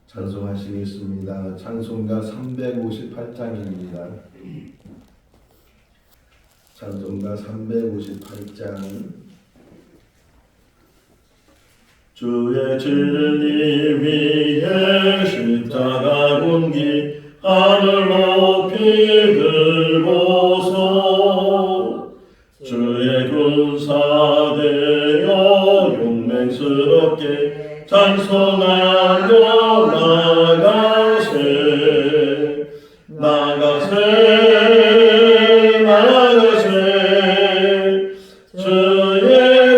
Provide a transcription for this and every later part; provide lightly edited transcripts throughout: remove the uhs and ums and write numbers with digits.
찬송하시겠습니다. 찬송가 358장입니다. 찬송가 358장. 주의 진리 위에 십자가 군기 하늘 높이 들고서 주의 군사 되어 용맹스럽게 찬송하며 나가세 주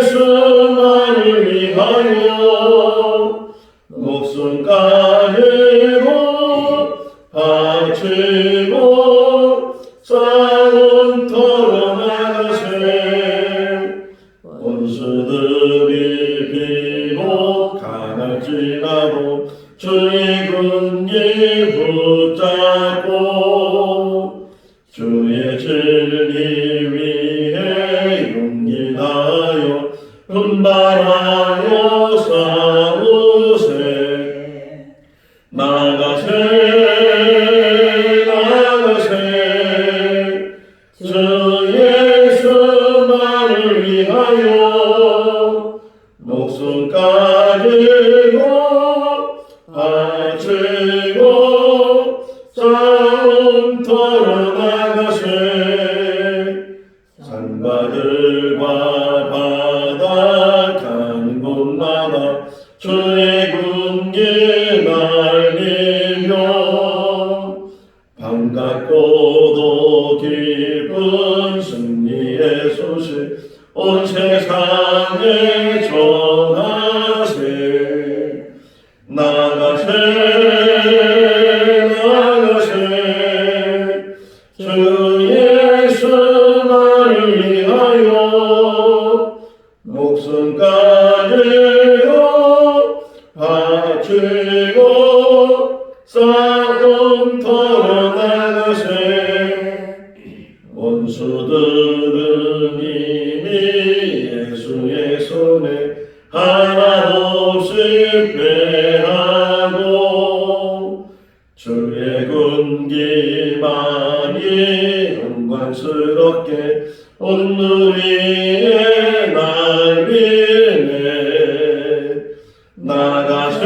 예수만을 위하여 목숨 가지고 바치고 싸움터로 나가세 원수들이 비록 강할지라도 주의 군기 붙잡고 주의 진리 위에 용기 다하여 분발하여 싸우세 나가세 주 예수만을 위하여 목숨 가지고 바치고 싸움터로 나가세 산바들과 바다 간 곳마다 주의 군기 날리며 반갑고도 기쁜 승리의 소식 온 세상에 전하세 나가세 주 예수만을 위하여 목숨 가지고 바치고 싸움터로 나가세 원수들은 이미 예수의 손에 하나없이 패하고 주의 군기만이 영광스럽게 온 누리에 날리네 나가세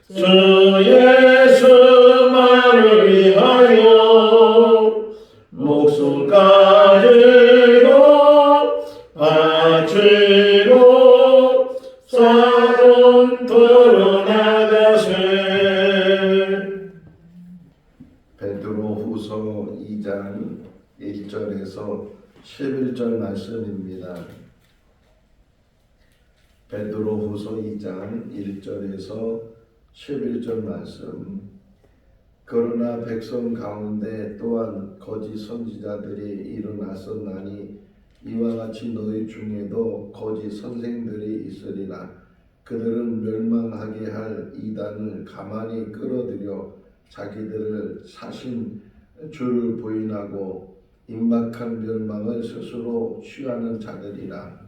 주 예수만을 위하여 목숨 가지고 바치고 싸움터로 나가세. 베드로후서 2장 1절에서 11절 말씀입니다. 베드로후서 2장 1절에서 11절 말씀. 그러나 백성 가운데 또한 거짓 선지자들이 일어났었나니 이와 같이 너희 중에도 거짓 선생들이 있으리라. 그들은 멸망하게 할 이단을 가만히 끌어들여 자기들을 사신 주를 부인하고 임박한 멸망을 스스로 취하는 자들이라.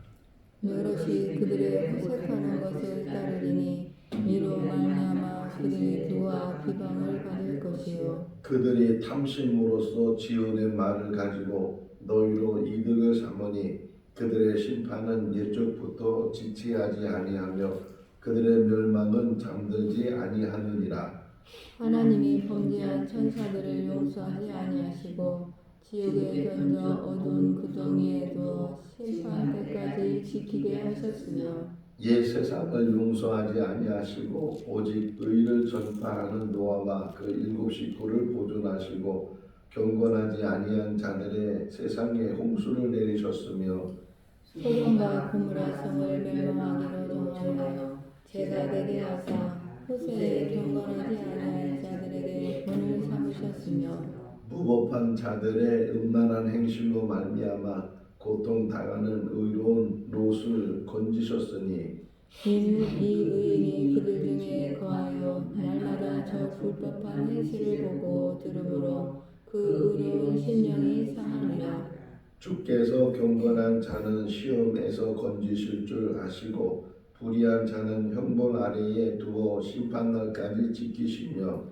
여럿이 그들의 호색하는 것을 따르리니 이로 말미암아 그들이 두와 비방을 받을 것이요 그들이 탐심으로써 지어낸 말을 가지고 너희로 이득을 삼으니 그들의 심판은 옛적부터 지체하지 아니하며 그들의 멸망은 잠들지 아니하느니라. 하나님이 범죄한 천사들을 용서하지 아니하시고 지옥에 던져 어두운 구덩이에 두어 심판 때까지 지키게 하셨으며 옛 세상을 용서하지 아니하시고 오직 의를 전파하는 노아와 그 7 식구를 보존하시고 경건하지 아니한 자들의 세상에 홍수를 내리셨으며 소돔과 고모라 성을 멸망하기로 정하여 제가 되게 하사 후세에 경건하지 아니한 자들에게 본을 삼으셨으며 무법한 자들의 음란한 행실로 말미암아 고통당하는 의로운 롯을 건지셨으니 이는 이 의인이 그들 중에 거하여 날마다 저 불법한 행실을 보고 들으므로 그 의로운 심령이 상하니라. 주께서 경건한 자는 시험에서 건지실 줄 아시고 불의한 자는 형벌 아래에 두어 심판날까지 지키시며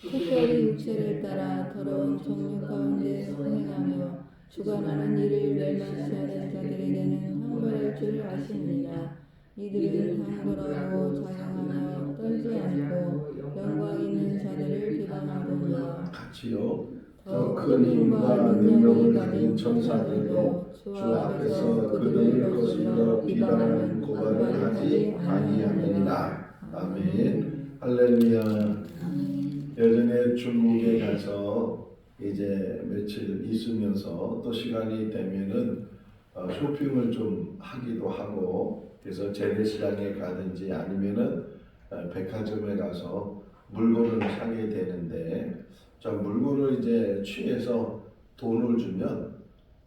특별히 육체를 따라 더러운 정욕 가운데 선행하며 주관하는 이를 멸망시하는 자들에게는 형벌할 줄 아시느니라. 이들은 당돌하고 자상하며 떨지 않고 영광 있는 자들을 비방하더니와 같이요. 더 큰 힘과 능력을 가진 천사들도 주 앞에서 그들을 거슬러 비방하는 고발을 하지 아니하느니라. 아멘. 할렐루야. 예전에 중국에 가서 이제 며칠 있으면서 또 시간이 되면은 쇼핑을 좀 하기도 하고, 그래서 재래시장에 가든지 아니면은 백화점에 가서 물건을 사게 되는데, 자, 물건을 이제 취해서 돈을 주면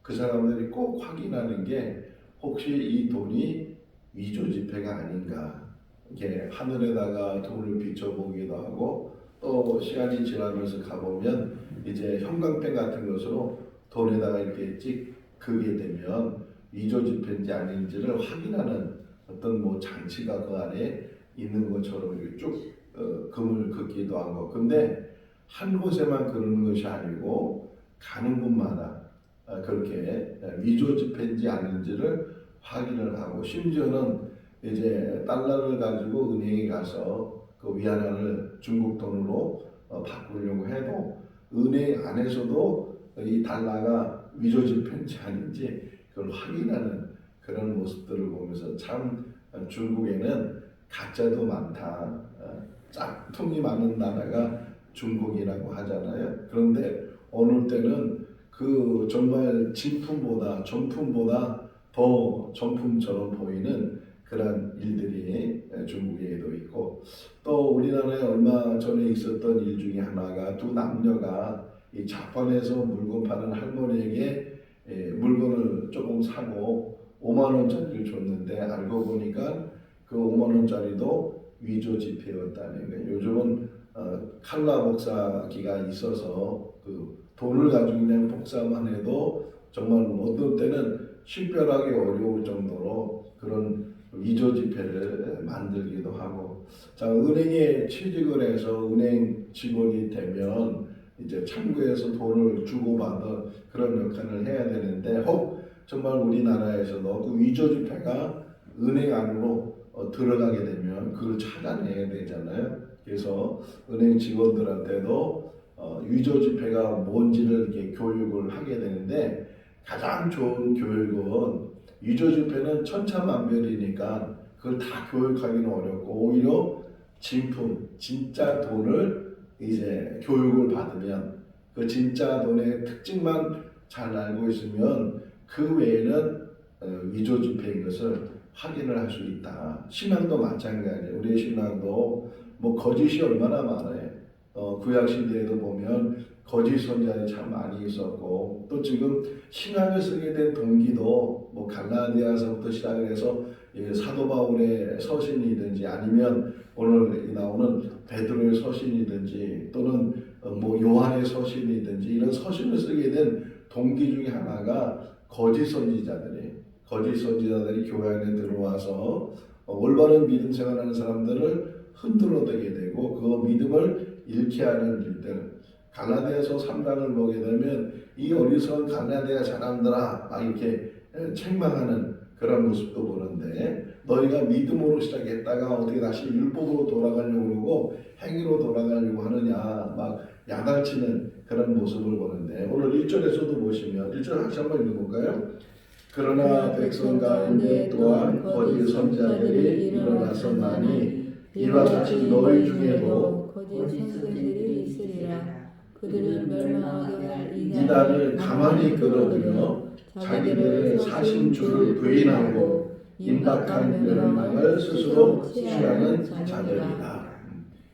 그 사람들이 꼭 확인하는 게 혹시 이 돈이 위조 지폐가 아닌가, 이렇게 하늘에다가 돈을 비춰보기도 하고, 또 시간이 지나면서 가보면 이제 형광펜 같은 것으로 돈에다가 이렇게 그게 되면 위조 지폐인지 아닌지를 확인하는 어떤 뭐 장치가 그 안에 있는 것처럼 이렇게 쭉 금을 긋기도 하고. 근데 한 곳에만 그러는 것이 아니고 가는 곳마다 그렇게 위조 지폐인지 아닌지를 확인을 하고, 심지어는 이제 달러를 가지고 은행에 가서 그 위안화를 중국 돈으로 바꾸려고 해도 은행 안에서도 이 달러가 위조 지폐인지 아닌지 그걸 확인하는 그런 모습들을 보면서 참 중국에는 가짜도 많다. 짝퉁이 많은 나라가 중국이라고 하잖아요. 그런데 어느 때는 그 정말 진품보다 정품보다 더 정품처럼 보이는 그런 일들이 중국에도 있고, 또 우리나라에 얼마 전에 있었던 일 중에 하나가 두 남녀가 이 자판에서 물건 파는 할머니에게 물건을 조금 사고 5만 원짜리를 줬는데 알고 보니까 그 5만 원짜리도 위조 지폐였다는 거예요. 요즘은 칼라 복사기가 있어서 그 돈을 가지고 그냥 복사만 해도 정말 어떤 때는 식별하기 어려울 정도로 그런 위조 지폐를 만들기도 하고. 자, 은행에 취직을 해서 은행 직원이 되면 이제 창구에서 돈을 주고받은 그런 역할을 해야 되는데, 혹 정말 우리나라에서도 그 위조 지폐가 은행 안으로 들어가게 되면 그걸 찾아내야 되잖아요. 그래서 은행 직원들한테도 위조 지폐가 뭔지를 이렇게 교육을 하게 되는데, 가장 좋은 교육은 위조 지폐는 천차만별이니까 그걸 다 교육하기는 어렵고, 오히려 진품, 진짜 돈을 이제 교육을 받으면 그 진짜 돈의 특징만 잘 알고 있으면 그 외에는 위조 지폐인 것을 확인을 할 수 있다. 신앙도 마찬가지예요. 우리의 신앙도 뭐 거짓이 얼마나 많아요. 구약 시대에도 보면 거짓 선지자들이 참 많이 있었고, 또 지금 신학을 쓰게 된 동기도 뭐 갈라디아서부터 시작을 해서 사도 바울의 서신이든지 아니면 오늘 나오는 베드로의 서신이든지 또는 뭐 요한의 서신이든지 이런 서신을 쓰게 된 동기 중에 하나가 거짓 선지자들이 교회 안에 들어와서 올바른 믿음 생활하는 사람들을 흔들어대게 되고 그 믿음을 잃게 하는 일들. 갈라디아서 3장을 보게 되면 이 어리석은 갈라디아 사람들아 막 이렇게 책망하는 그런 모습도 보는데, 너희가 믿음으로 시작했다가 어떻게 다시 율법으로 돌아가려고 그러고 행위로 돌아가려고 하느냐 막 야단치는 그런 모습을 보는데, 오늘 1절에서도 보시면 1절 다시 한번 읽어볼까요? 그러나 백성 가운데 또한 거짓 선지자들이 일어나서나니 이와 같이 너희 중에도 거짓 선생들이 있으리라. 그들은 멸망하게 할 이단을 가만히 끌어들여 자기들의 사신주를 부인하고 임박한 멸망을 스스로 취하는 자들이다.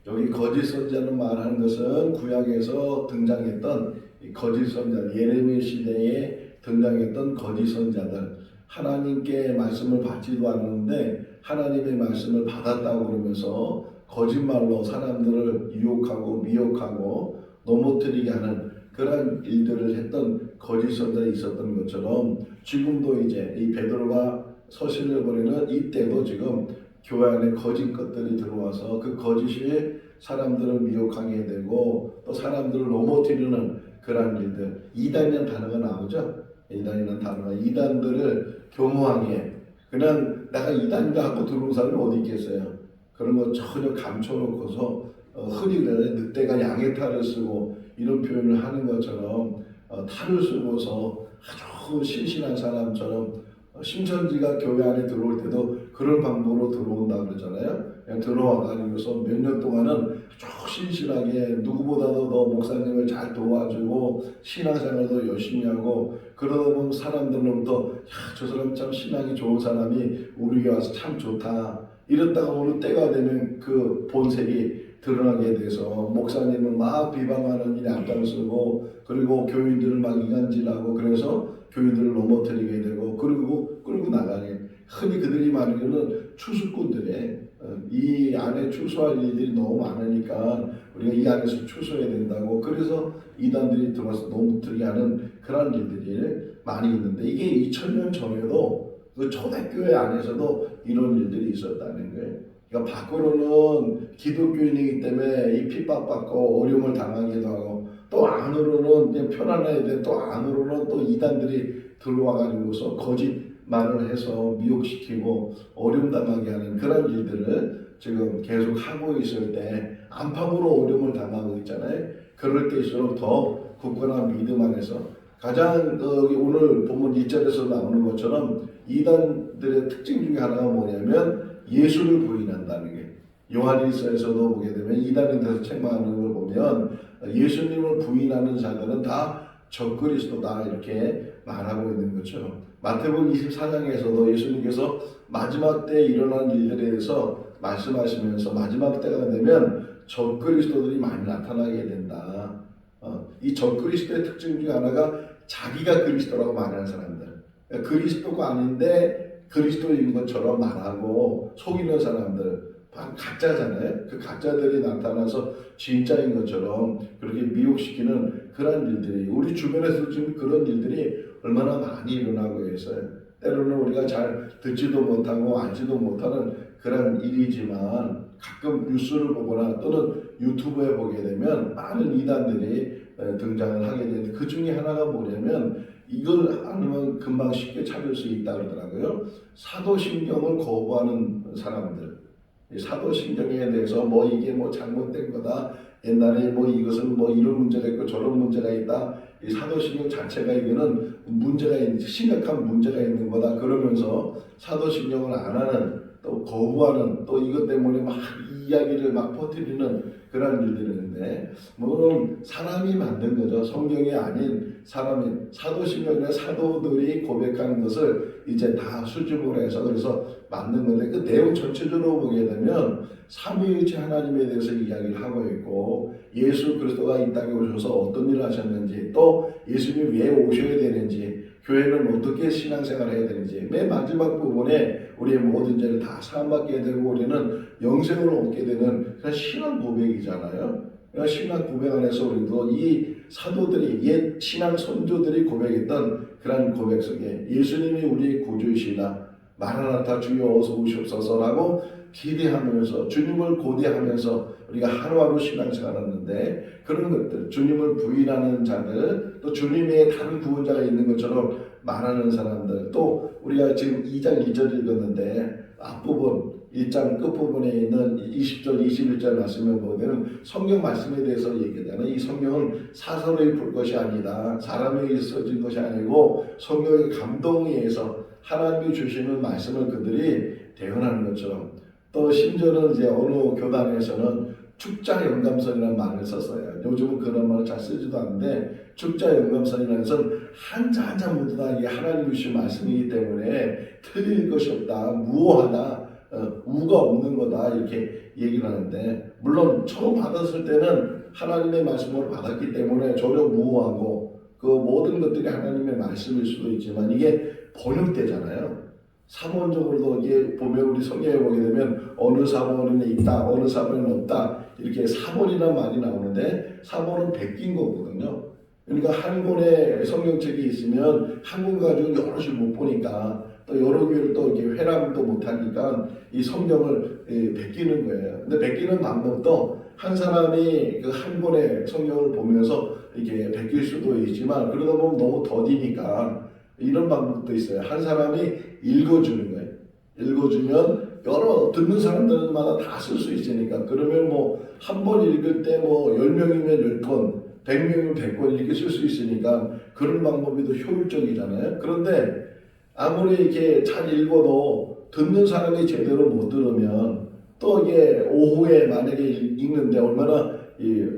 여기 거짓 선지자는 말하는 것은 구약에서 등장했던 거짓 선지자, 예레미야 시대에 등장했던 거짓 선지자들, 하나님께 말씀을 받지도 않았는데 하나님의 말씀을 받았다고 그러면서 거짓말로 사람들을 유혹하고 미혹하고 넘어뜨리게 하는 그런 일들을 했던 거짓 선지자들이 있었던 것처럼, 지금도 이제 이 베드로가 서신을 보내는 이때도 지금 교회 안에 거짓 것들이 들어와서 그 거짓이 사람들을 미혹하게 되고 또 사람들을 넘어뜨리는 그런 일들, 이단이라는 단어가 나오죠. 이단이라는 단어가 이단들을 교묘하게 그냥 내가 이단이다 하고 들어온 사람이 어디 있겠어요. 그런 거 전혀 감춰놓고서 흔히 그래 늑대가 양의 탈을 쓰고 이런 표현을 하는 것처럼 탈을 쓰고서 아주 신실한 사람처럼 신천지가 교회 안에 들어올 때도 그런 방법으로 들어온다 그러잖아요. 그냥 들어와가지고서 몇 년 동안은 아주 신실하게 누구보다도 더 목사님을 잘 도와주고 신앙생활도 열심히 하고 그러다 보면 사람들로부터 저 사람 참 신앙이 좋은 사람이 우리 교회 와서 참 좋다 이랬다가 어느 때가 되면 그 본색이 드러나게 돼서 목사님은 막 비방하는 일에 앞장서고 그리고 교인들을 막 이간질하고 그래서 교인들을 넘어뜨리게 되고 그리고 끌고 나가게 흔히 그들이 말하기는 추수꾼들의 이 안에 추수할 일들이 너무 많으니까 우리가 이 안에서 추수해야 된다고 그래서 이단들이 들어와서 넘어뜨리게 하는 그런 일들이 많이 있는데 이게 2000년 전에도 그 초대교회 안에서도 이런 일들이 있었다는 거예요. 그러니까 밖으로는 기독교인이기 때문에 이 핍박받고 어려움을 당하기도 하고 또 안으로는 그냥 편안해야 돼. 또 안으로는 또 이단들이 들어와가지고서 거짓말을 해서 미혹시키고 어려움 당하게 하는 그런 일들을 지금 계속 하고 있을 때 안팎으로 어려움을 당하고 있잖아요. 그럴 때일수록 더 굳건한 믿음 안에서 가장 오늘 본문 2절에서 나오는 것처럼 이단들의 특징 중에 하나가 뭐냐면 예수를 부인한다는 게 요한일서에서도 보게 되면 이단에 대해서 책망하는 걸 보면 예수님을 부인하는 자들은 다 적그리스도다 이렇게 말하고 있는 것처럼 마태복음 24장에서도 예수님께서 마지막 때에 일어난 일들에 대해서 말씀하시면서 마지막 때가 되면 적그리스도들이 많이 나타나게 된다. 이 적그리스도의 특징 중에 하나가 자기가 그리스도라고 말하는 사람들. 그러니까 그리스도가 아닌데 그리스도인 것처럼 말하고 속이는 사람들. 가짜잖아요. 그 가짜들이 나타나서 진짜인 것처럼 그렇게 미혹시키는 그런 일들이 우리 주변에서 지금 그런 일들이 얼마나 많이 일어나고 있어요. 때로는 우리가 잘 듣지도 못하고 알지도 못하는 그런 일이지만 가끔 뉴스를 보거나 또는 유튜브에 보게 되면 많은 이단들이 등장을 하게 되는데 그 중에 하나가 뭐냐면 이걸 알면 금방 쉽게 찾을 수 있다 그러더라고요. 사도신경을 거부하는 사람들. 사도신경에 대해서 뭐 이게 뭐 잘못된 거다. 옛날에 뭐 이것은 뭐 이런 문제가 있고 저런 문제가 있다. 이 사도신경 자체가 이거는 문제가 있는 심각한 문제가 있는 거다. 그러면서 사도신경을 안 하는 또 거부하는 또 이것 때문에 막 이야기를 막 퍼뜨리는 그런 일들이 있는데 물론 사람이 만든 거죠. 성경이 아닌 사람이 사도신경이나 사도들이 고백하는 것을 이제 다 수집을 해서 그래서 만든 건데 그 내용 전체적으로 보게 되면 삼위일체 하나님에 대해서 이야기를 하고 있고 예수 그리스도가 이 땅에 오셔서 어떤 일을 하셨는지 또 예수님이 왜 오셔야 되는지 교회는 어떻게 신앙생활을 해야 되는지 맨 마지막 부분에 우리의 모든 죄를 다 사함받게 되고 우리는 영생을 얻게 되는 그런 신앙 고백이잖아요. 그러니까 신앙 고백 안에서 우리도 이 사도들이 옛 신앙 선조들이 고백했던 그런 고백 속에 예수님이 우리의 구주이시다. 마라나타 주여 어서 오시옵소서라고 기대하면서 주님을 고대하면서 우리가 하루하루 신앙생활하는데 그런 것들 주님을 부인하는 자들 또 주님의 다른 구원자가 있는 것처럼 말하는 사람들 또 우리가 지금 2장 2절 읽었는데 앞부분 1장 끝부분에 있는 20절 21절 말씀을 보면 성경 말씀에 대해서 얘기하잖아요. 이 성경은 사설에 풀 것이 아니다. 사람에 의해서 써진 것이 아니고 성경의 감동에 의해서 하나님이 주시는 말씀을 그들이 대언하는 것처럼 또 심지어는 이제 어느 교단에서는 축자영감선이라는 말을 썼어요. 요즘은 그런 말을 잘 쓰지도 않는데 축자영감선이라는 것은 한자 한자 모두 다 이게 하나님이 주신 말씀이기 때문에 틀릴 것이 없다. 무오하다. 우가 없는 거다. 이렇게 얘기를 하는데 물론 처음 받았을 때는 하나님의 말씀을 받았기 때문에 전혀 무오하고 그 모든 것들이 하나님의 말씀일 수도 있지만 이게 번역되잖아요. 사본적으로도 이게 보면 우리 성경에 보게 되면 어느 사본은 있다, 어느 사본은 없다 이렇게 사본이라는 말이 나오는데 사본은 베낀 거거든요. 그러니까 한 권의 성경책이 있으면 한 권 가지고 여럿이 못 보니까 또 여러 교회를 또 이렇게 회람도 못하니까 이 성경을 베끼는 거예요. 근데 베끼는 방법도 한 사람이 그 한 권의 성경을 보면서 이렇게 베낄 수도 있지만 그러다 보면 너무 더디니까 이런 방법도 있어요. 한 사람이 읽어주는 거예요. 읽어주면 여러 듣는 사람들마다 다 쓸 수 있으니까 그러면 뭐 한 번 읽을 때 뭐 10명이면 10권 100명이면 100권 이렇게 쓸 수 있으니까 그런 방법이 더 효율적이잖아요. 그런데 아무리 이렇게 잘 읽어도 듣는 사람이 제대로 못 들으면 또 이게 오후에 만약에 읽는데 얼마나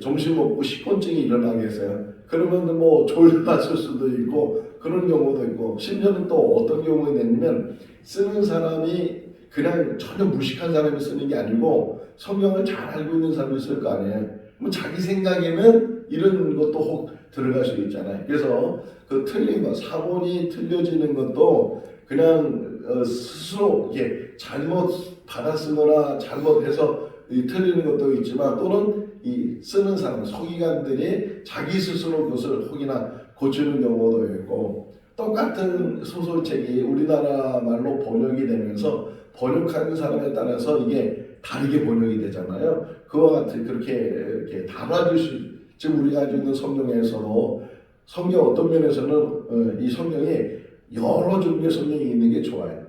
점심 먹고 식곤증이 일어나겠어요. 그러면 뭐 졸렸을 수도 있고 그런 경우도 있고 심지어는 또 어떤 경우가 있냐면 쓰는 사람이 그냥 전혀 무식한 사람이 쓰는 게 아니고 성경을 잘 알고 있는 사람이 쓸 거 아니에요. 뭐 자기 생각에는 이런 것도 혹 들어갈 수 있잖아요. 그래서 그 틀린 것, 사본이 틀려지는 것도 그냥 스스로 이게 잘못 받아쓰거나 잘못해서 틀리는 것도 있지만 또는 이 쓰는 사람, 서기관들이 자기 스스로 그것을 혹이나 고치는 경우도 있고 똑같은 소설책이 우리나라 말로 번역이 되면서 번역하는 사람에 따라서 이게 다르게 번역이 되잖아요. 그와 같이 그렇게 이렇게 달라질 수, 지금 우리가 가지고 있는 성경에서도 성경 어떤 면에서는 이 성경이 여러 종류의 성경이 있는 게 좋아요.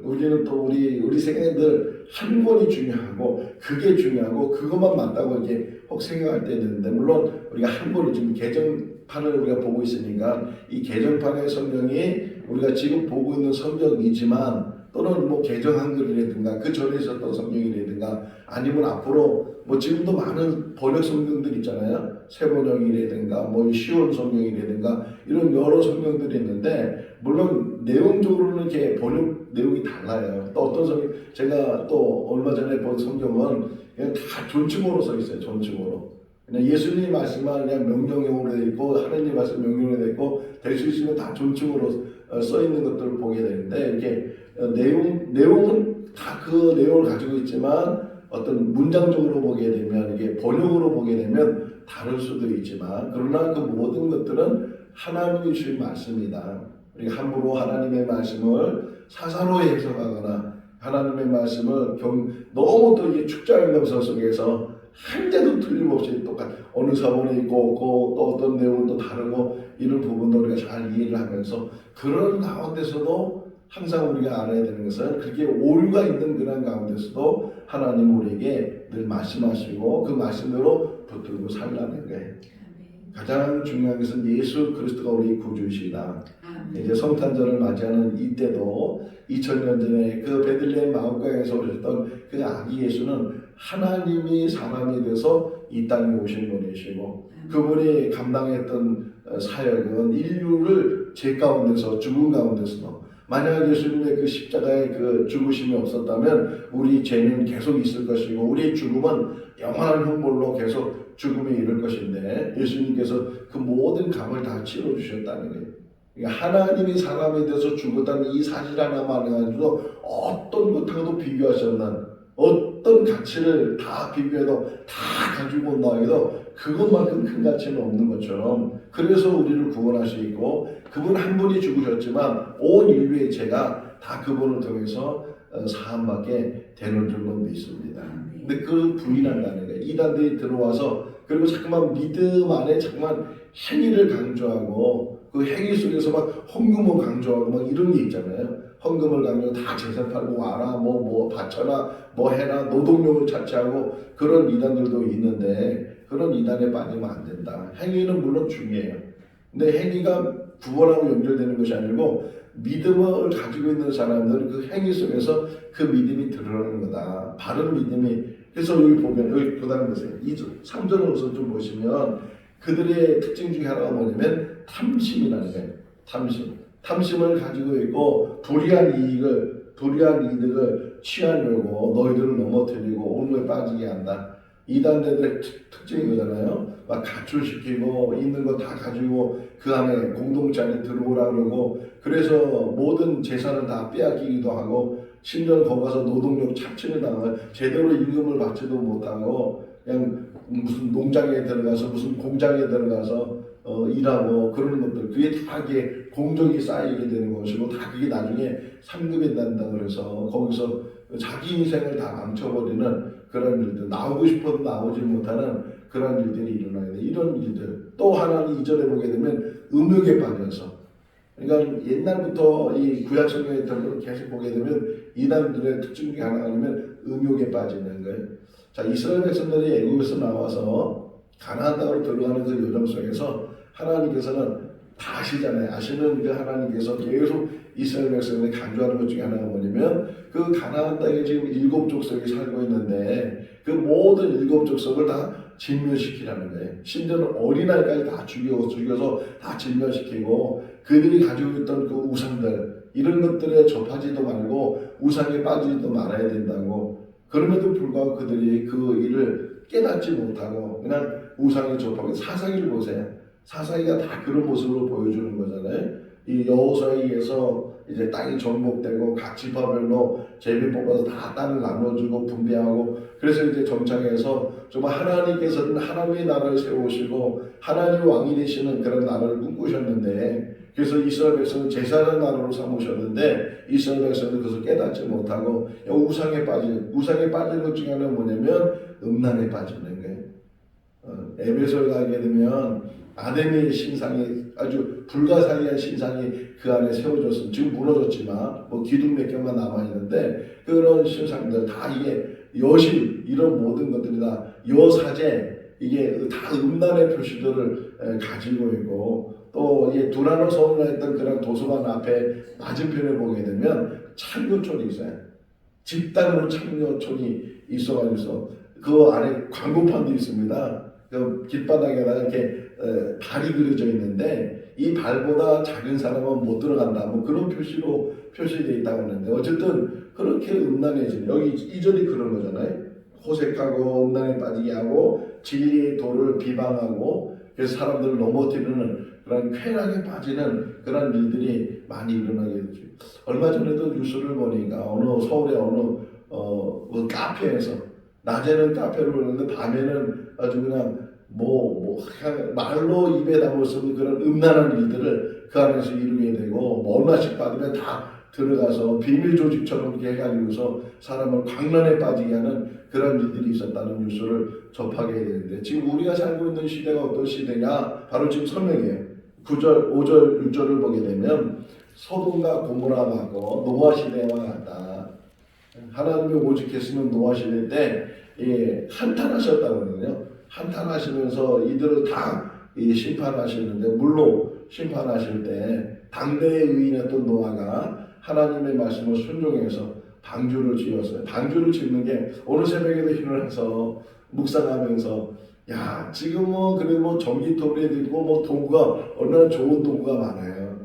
우리는 또 우리 생각에 늘 한 권이 중요하고 그게 중요하고 그것만 맞다고 이렇게 혹 생각할 때 있는데 물론 우리가 한 권이 지금 개정판을 우리가 보고 있으니까 이 개정판의 성경이 우리가 지금 보고 있는 성경이지만 또는 뭐 개정 한글이라든가 그 전에 있었던 성경이라든가 아니면 앞으로 뭐 지금도 많은 번역 성경들 있잖아요. 새 번역이라든가 뭐 시온 성경이라든가 이런 여러 성경들이 있는데 물론 내용적으로는 이렇게 번역 내용이 달라요. 또 어떤 성경 제가 또 얼마 전에 본 성경은 그냥 다 존칭어로 써 있어요. 존칭어로. 그냥 예수님 말씀만 그냥 명령형으로 돼 있고 하나님 말씀 명령으로 돼 있고 될 수 있으면 다 존칭어로 써 있는 것들을 보게 되는데 이렇게 내용은 다 그 내용을 가지고 있지만 어떤 문장적으로 보게 되면 이게 번역으로 보게 되면 다를 수도 있지만 그러나 그 모든 것들은 하나님이 주신 말씀이다. 우리가 함부로 하나님의 말씀을 사사로 해석하거나 하나님의 말씀을 너무 또 이게 축자의 넘서 속에서 한데도 틀림없이 똑같 어느 사본이 있고 또 어떤 내용은 또 다르고 이런 부분도 우리가 잘 이해를 하면서 그런 가운데서도 항상 우리가 알아야 되는 것은 그렇게 오류가 있는 그런 가운데서도 하나님 우리에게 늘 말씀하시고 그 말씀대로 붙들고 살라는 거예요. 가장 중요한 것은 예수 그리스도가 우리 구주이시다. 이제 성탄절을 맞이하는 이때도 2000년 전에 그 베들레헴 마을강에서 오셨던 그 아기 예수는 하나님이 사람이 돼서 이 땅에 오신 분이시고 그분이 감당했던 사역은 인류를 죄 가운데서 죽음 가운데서 만약 예수님의 그 십자가의 그 죽으심이 없었다면 우리 죄는 계속 있을 것이고 우리의 죽음은 영원한 형벌로 계속 죽음에 이를 것인데 예수님께서 그 모든 값을 다 치러주셨다는 거예요. 그러니까 하나님이 사람이 돼서 죽었다는 이 사실 하나만 가지고 어떤 것하고도 비교하셨는 어떤 가치를 다 비교해도 다 가지고 온다 해도 그것만큼 큰 가치는 없는 것처럼 그래서 우리를 구원하시고 그분 한 분이 죽으셨지만 온 인류의 죄가 다 그분을 통해서 사함받게 되는 줄로 믿습니다. 근데 그 부인한다는 거예요. 이단들이 들어와서 그리고 자꾸만 믿음 안에 자꾸만 행위를 강조하고 그 행위 속에서 막 헌금을 강조하고 막 이런 게 있잖아요. 헌금을 강조하고 다 재산 팔고 와라 뭐 바쳐라 뭐 해라 노동력을 차치하고 그런 이단들도 있는데 그런 이단에 빠지면 안 된다. 행위는 물론 중요해요. 근데 행위가 구원하고 연결되는 것이 아니고 믿음을 가지고 있는 사람들은 그 행위 속에서 그 믿음이 드러나는 거다. 바른 믿음이. 그래서 여기 보면 여기 보다는 보세요. 2절, 3절을 우선 좀 보시면 그들의 특징 중에 하나가 뭐냐면 탐심이라는 거예요. 탐심을 가지고 있고 불의한 이득을 취하려고 너희들을 넘어뜨리고 온몸에 빠지게 한다. 이단들의 특징이 그잖아요. 막 가출시키고 있는 거 다 가지고 그 안에 공동체 안에 들어오라 그러고 그래서 모든 재산을 다 빼앗기기도 하고 심지어 거기 가서 노동력 착취를 당하고 제대로 임금을 받지도 못하고 그냥 무슨 농장에 들어가서 무슨 공장에 들어가서 일하고 그런 것들 그게 다 이게 공적이 쌓이게 되는 것이고 다 그게 나중에 상급에 난다 그래서 거기서 자기 인생을 다 망쳐버리는 그런 일들 나오고 싶어도 나오지 못하는 그런 일들이 일어나게 돼. 이런 일들 또 하나는 이전에 보게 되면 음욕에 빠져서 그러니까 옛날부터 이 구약 성경에 있던 걸 계속 보게 되면 이단들의 특징 중에 하나가 뭐냐면 음욕에 빠지는 거예요. 자, 이스라엘 백성들이 애굽에서 나와서 가나안 땅으로 들어가는 그 여정 속에서 하나님께서는 다 아시잖아요. 아시는 그 하나님께서 계속 이스라엘 백성들이 강조하는 것 중에 하나가 뭐냐면 그 가나안 땅에 지금 7족속이 살고 있는데 그 모든 7족속을 다 진멸시키라는 거예요. 심지어는 어린아이까지 다 죽여서 다 진멸시키고 그들이 가지고 있던 그 우상들 이런 것들에 접하지도 말고 우상에 빠지지도 말아야 된다고. 그럼에도 불구하고 그들이 그 일을 깨닫지 못하고 그냥 우상에 접하고 사사기를 보세요. 사사기가 다 그런 모습으로 보여주는 거잖아요. 이 여호수아에 의해서 이제 땅이 정복되고 각 지파별로 제비 뽑아서 다 땅을 나눠주고 분배하고 그래서 이제 정착해서 정말 하나님께서는 하나님의 나라를 세우시고 하나님의 왕이 되시는 그런 나라를 꿈꾸셨는데 그래서 이스라엘 백성은 제사장 나라로 삼으셨는데 이스라엘 백성은 그것을 깨닫지 못하고 우상에 빠지는 것 중에 하나는 뭐냐면 음란에 빠지는 거예요. 에베소에 가게 되면 아데미의 신상이 아주 불가사의한 신상이 그 안에 세워졌습니다. 지금 무너졌지만 뭐 기둥 몇 개만 남아 있는데 그런 신상들 다 이게 여신 이런 모든 것들이 다 여사제 이게 다 음란의 표시들을 가지고 있고 또 이 두라노 서원을 했던 그런 도서관 앞에 맞은편에 보게 되면 창녀촌이 있어요. 집단으로 창녀촌이 있어가지고 그 안에 광고판도 있습니다. 그 길바닥에다가 이렇게 발이 그려져 있는데 이 발보다 작은 사람은 못 들어간다. 뭐 그런 표시로 표시되어 있다고 하는데 어쨌든 그렇게 음란해지는 여기 이절이 그런 거잖아요. 호색하고 음란에 빠지게 하고 진리의 도를 비방하고 그래서 사람들을 넘어뜨리는 그런 쾌락에 빠지는 그런 일들이 많이 일어나게 되죠. 얼마 전에도 뉴스를 보니까 서울의 어느 카페에서 낮에는 카페를 보는데 밤에는 아주 그냥 그냥 말로 입에 담을 수 없는 그런 음란한 일들을 그 안에서 이루게 되고 얼마씩 받으면 다 들어가서 비밀 조직처럼 이렇게 해가지고서 사람을 광란에 빠지게 하는 그런 일들이 있었다는 뉴스를 접하게 되는데 지금 우리가 살고 있는 시대가 어떤 시대냐 바로 지금 설명이에요. 9절, 5절, 6절을 보게 되면 소돔과 고모라하고 노아 시대와 같다. 하나님이 오직했으면 노아 시대 때 한탄하셨다고 하거든요. 한탄하시면서 이들을 다 심판하시는데 물로 심판하실 때 당대의 의인이었던 노아가 하나님의 말씀을 순종해서 방주를 지었어요. 방주를 짓는 게 오늘 새벽에도 일어나서 묵상하면서 야 지금 그래도 전기톱에도 있고 도구가 얼마나 좋은 도구가 많아요.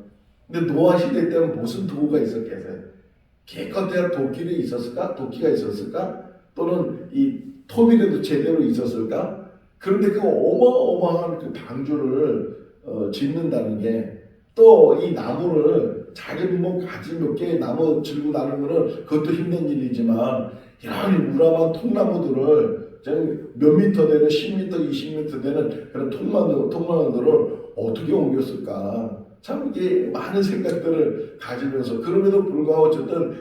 근데 노아 시대 때는 무슨 도구가 있었겠어요? 기껏해야 도끼가 있었을까? 또는 이 톱이라도 제대로 있었을까? 그런데 그 어마어마한 그 방주를 짓는다는 게 또 이 나무를 자기 가지 몇 개의 나무 들고 나는 거는 그것도 힘든 일이지만 이런 우람한 통나무들을 몇 미터 되는 10미터, 20미터 되는 그런 통나무들을 어떻게 옮겼을까? 참 이게 많은 생각들을 가지면서 그럼에도 불구하고 어쨌든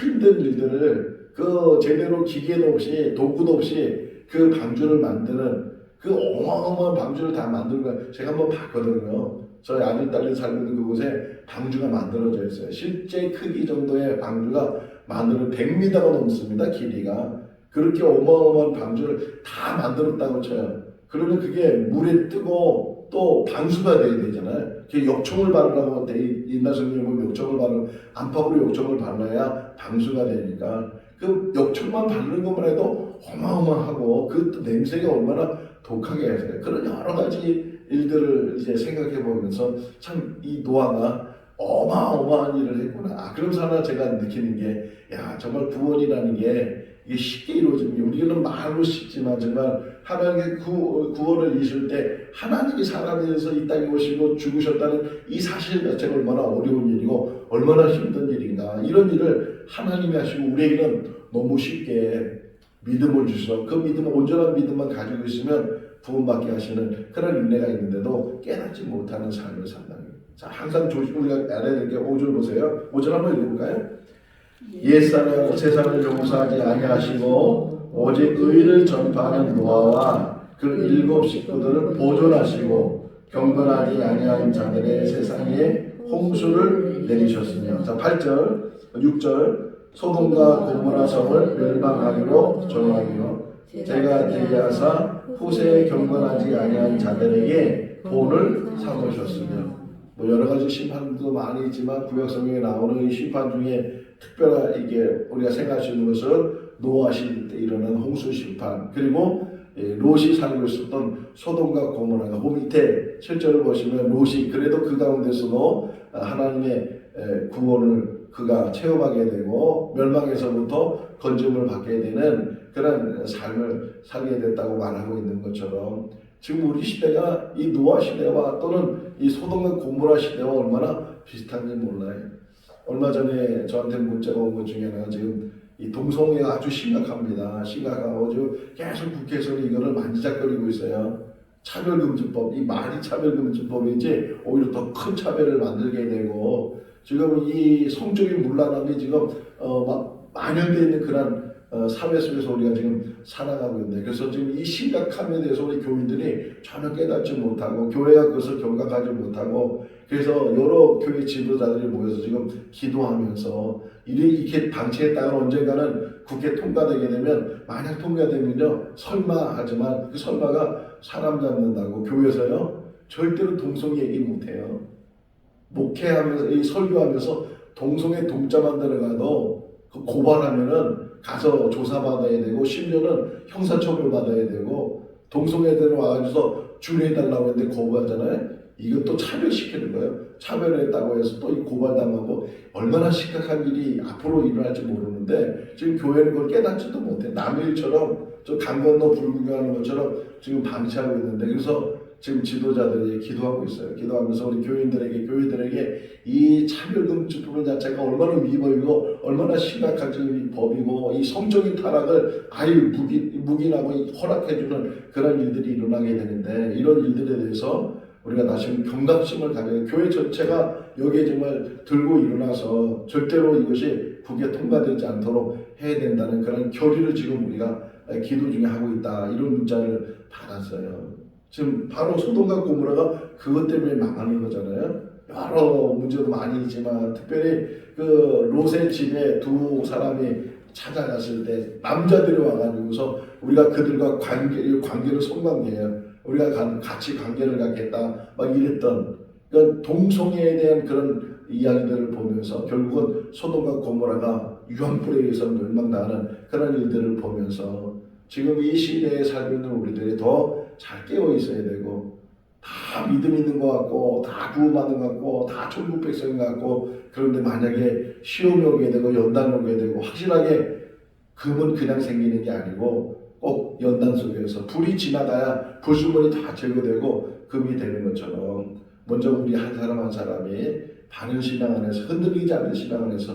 힘든 일들을 그 제대로 기계도 없이 도구도 없이 그 방주를 만드는 그 어마어마한 방주를 다 만들고 제가 한번 봤거든요. 저희 아들 딸이 살고 있는 그곳에 방주가 만들어져 있어요. 실제 크기 정도의 방주가 만들어 100m가 넘습니다. 길이가. 그렇게 어마어마한 방주를 다 만들었다고 쳐요. 그러면 그게 물에 뜨고 또 방수가 돼야 되잖아요. 역청을 바르라고 옛날 성경에 보면 역청을 바르고 안팎으로 역청을 발라야 방수가 되니까 그 역청만 바르는 것만 해도 어마어마하고 그 냄새가 얼마나 독하게 해서 그런 여러 가지 일들을 이제 생각해 보면서 참 이 노아가 어마어마한 일을 했구나. 그러면서 하나 제가 느끼는 게 정말 구원이라는 게 이게 쉽게 이루어지는 게 우리는 말로 쉽지만 정말 하나님의 구원을 이루실 때 하나님이 사람이 돼서 이 땅에 오시고 죽으셨다는 이 사실 자체가 얼마나 어려운 일이고 얼마나 힘든 일인가. 이런 일을 하나님이 하시고 우리에게는 너무 쉽게 믿음을 주셔서 그 믿음을 온전한 믿음만 가지고 있으면 구원받게 하시는 그런 은혜가 있는데도 깨닫지 못하는 삶을 산다. 자, 항상 우리가 알아야 될 게 5절 보세요. 5절 한번 읽어볼까요? 옛사람 세상을 용서하지 아니하시고 오직 의를 전파하는 노아와 그 7 식구들을 보존하시고 경건하지 아니한 자들의 세상에 홍수를 내리셨으며. 자, 8절 6절 소돔과 고모라 성을 멸망하기로 정하기로 제가 대하사 후세에 경건하지 아니한 자들에게 본을 삼으셨으며. 뭐 여러 가지 심판도 많이 있지만 구약성경에 나오는 이 심판 중에 특별한 이게 우리가 생각할 수 있는 것은 노아 시대 때 일어난 홍수 심판, 그리고 롯이 살고 있었던 소돔과 고모라가 그 밑에 실제로 보시면 롯이 그래도 그 가운데서도 하나님의 구원을 그가 체험하게 되고 멸망에서부터 건짐을 받게 되는 그런 삶을 살게 됐다고 말하고 있는 것처럼 지금 우리 시대가 이 노아 시대와 또는 이 소돔과 고모라 시대와 얼마나 비슷한지 몰라요. 얼마 전에 저한테 문자가 온 것 중에 하나가 지금 이 동성애가 아주 심각합니다. 심각하고 계속 국회에서는 이거를 만지작거리고 있어요. 차별금지법, 이 말이 차별금지법이지 오히려 더 큰 차별을 만들게 되고 지금 이 성적인 문란함이 지금 막 만연되어 있는 그런 사회 속에서 우리가 지금 살아가고 있는데, 그래서 지금 이 심각함에 대해서 우리 교인들이 전혀 깨닫지 못하고 교회가 그것을 경각하지 못하고, 그래서 여러 교회 지도자들이 모여서 지금 기도하면서 이렇게 방치했다가 언젠가는 국회 통과되게 되면, 만약 통과되면요 설마 하지만 그 설마가 사람 잡는다고 교회에서요 절대로 동성 얘기 못해요. 목회하면서 이 설교하면서 동성애 동자만 들어가도 그 고발하면은 가서 조사받아야 되고 심지어는 형사처벌 받아야 되고, 동성애들 와가지고 준해달라고 했는데 거부하잖아요. 이것도 차별시키는 거예요. 차별했다고 해서 또 고발당하고, 얼마나 심각한 일이 앞으로 일어날지 모르는데 지금 교회는 그걸 깨닫지도 못해. 남의 일처럼 저 강 건너 불구경하는 것처럼 지금 방치하고 있는데, 그래서 지금 지도자들이 기도하고 있어요. 기도하면서 우리 교회들에게 이 차별금지법 자체가 얼마나 위법이고 얼마나 심각한 법이고 이 성적인 타락을 아예 묵인하고 허락해주는 그런 일들이 일어나게 되는데, 이런 일들에 대해서 우리가 다시 경각심을 가져야, 교회 전체가 여기에 정말 들고 일어나서 절대로 이것이 국회에 통과되지 않도록 해야 된다는 그런 결의를 지금 우리가 기도 중에 하고 있다. 이런 문자를 받았어요. 지금 바로 소돔과 고모라가 그것 때문에 망하는 거잖아요. 여러 문제도 많이 있지만 특별히 그 롯의 집에 두 사람이 찾아갔을 때 남자들이 와가지고서 우리가 그들과 관계를 성관계해요. 우리가 같이 관계를 갖겠다 막 이랬던, 그러니까 동성애에 대한 그런 이야기들을 보면서 결국은 소돔과 고모라가 유황불에 의해서 멸망당하는 그런 일들을 보면서 지금 이 시대에 살고 있는 우리들이 더 잘 깨어 있어야 되고, 다 믿음 있는 것 같고 다 구원받는 것 같고 다 천국 백성인 것 같고, 그런데 만약에 시험이 오게 되고 연단이 오게 되고 확실하게 금은 그냥 생기는 게 아니고 꼭 연단 속에서 불이 지나가야 불순물이 다 제거되고 금이 되는 것처럼, 먼저 우리 한 사람 한 사람이 바른 신앙 안에서 흔들리지 않는 신앙 안에서,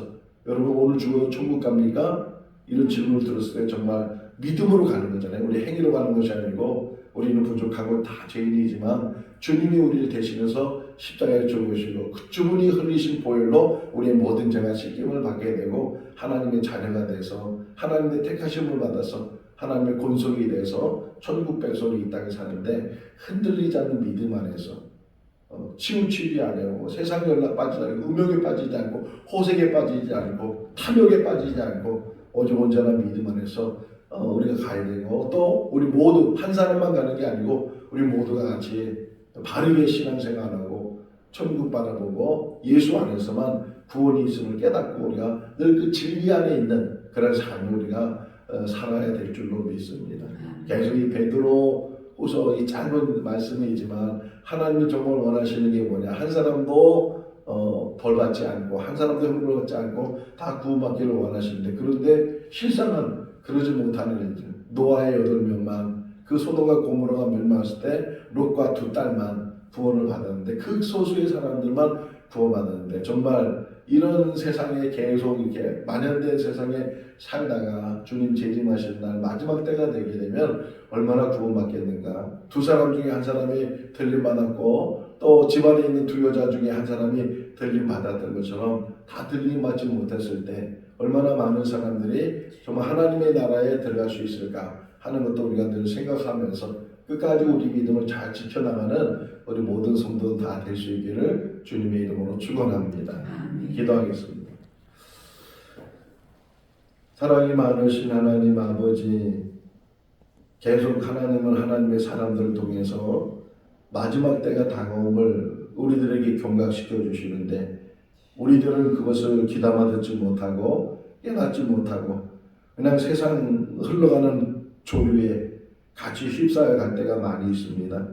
여러분 오늘 죽어도 천국 갑니까? 이런 질문을 들었을 때 정말 믿음으로 가는 거잖아요. 우리 행위로 가는 것이 아니고, 우리는 부족하고 다 죄인이지만 주님이 우리를 대신해서 십자가에 죽으시고 그 주분이 흘리신 보혈로 우리의 모든 죄가 씻김을 받게 되고 하나님의 자녀가 돼서 하나님의 택하심을 받아서 하나님의 권속이 돼서 천국 백성이 이 땅에 사는데, 흔들리지 않는 믿음 안에서 치우치지 않고 세상 연락 빠지지 않고 음욕에 빠지지 않고 호색에 빠지지 않고 탐욕에 빠지지 않고 오직 언제나 믿음 안에서 우리가 가야 되고, 또 우리 모두 한 사람만 가는 게 아니고 우리 모두가 같이 바르게 신앙생활하고 천국 바라보고 예수 안에서만 구원이 있음을 깨닫고 우리가 늘 그 진리 안에 있는 그런 삶을 우리가 살아야 될 줄로 믿습니다. 계속 이 베드로후서 이 짧은 말씀이지만 하나님이 정말 원하시는 게 뭐냐, 한 사람도 벌받지 않고 한 사람도 형벌 받지 않고 다 구원받기를 원하시는데, 그런데 실상은 그러지 못하는 일들. 노아의 8명만, 그 소돔과 고모라가 멸망했을 때 롯과 2 딸만 구원을 받았는데, 그 소수의 사람들만 구원받았는데, 정말 이런 세상에 계속 이렇게 만연된 세상에 살다가 주님 재림하실 날 마지막 때가 되게 되면 얼마나 구원받겠는가. 두 사람 중에 한 사람이 들림받았고 또 집안에 있는 두 여자 중에 한 사람이 들림받았던 것처럼 다 들림받지 못했을 때 얼마나 많은 사람들이 정말 하나님의 나라에 들어갈 수 있을까 하는 것도 우리가 늘 생각하면서 끝까지 우리 믿음을 잘 지켜나가는 우리 모든 성도들 다 될 수 있기를 주님의 이름으로 축원합니다. 기도하겠습니다. 사랑이 많으신 하나님 아버지, 계속 하나님은 하나님의 사람들을 통해서 마지막 때가 다가옴을 우리들에게 경각시켜 주시는데 우리들은 그것을 귀담아 듣지 못하고 깨닫지 못하고 그냥 세상 흘러가는 조류에 같이 휩싸여 갈 때가 많이 있습니다.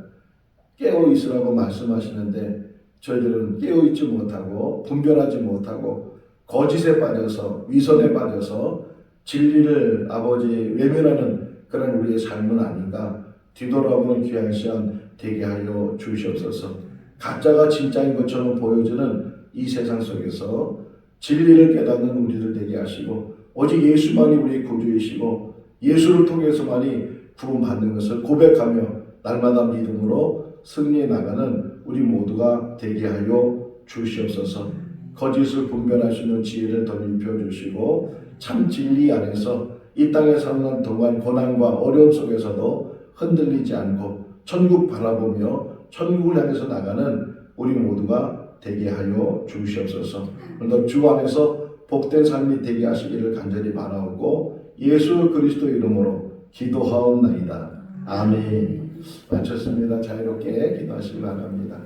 깨어 있으라고 말씀하시는데 저희들은 깨어 있지 못하고 분별하지 못하고 거짓에 빠져서 위선에 빠져서 진리를 아버지 외면하는 그런 우리의 삶은 아닌가. 뒤돌아보는 귀한 시간 되게 하여 주시옵소서. 가짜가 진짜인 것처럼 보여지는 이 세상 속에서 진리를 깨닫는 우리들 되게 하시고 오직 예수만이 우리의 구주이시고 예수를 통해서만이 구원받는 것을 고백하며 날마다 믿음으로 승리해 나가는 우리 모두가 되게 하여 주시옵소서. 거짓을 분별할 수 있는 지혜를 더 입혀주시고 참 진리 안에서 이 땅에 사는 동안 고난과 어려움 속에서도 흔들리지 않고 천국 바라보며 천국을 향해서 나가는 우리 모두가 되게 하여 주시옵소서. 오늘도 주 안에서 복된 삶이 되게 하시기를 간절히 바라오고 예수 그리스도 이름으로 기도하옵나이다. 아멘. 마쳤습니다. 자유롭게 기도하시기 바랍니다.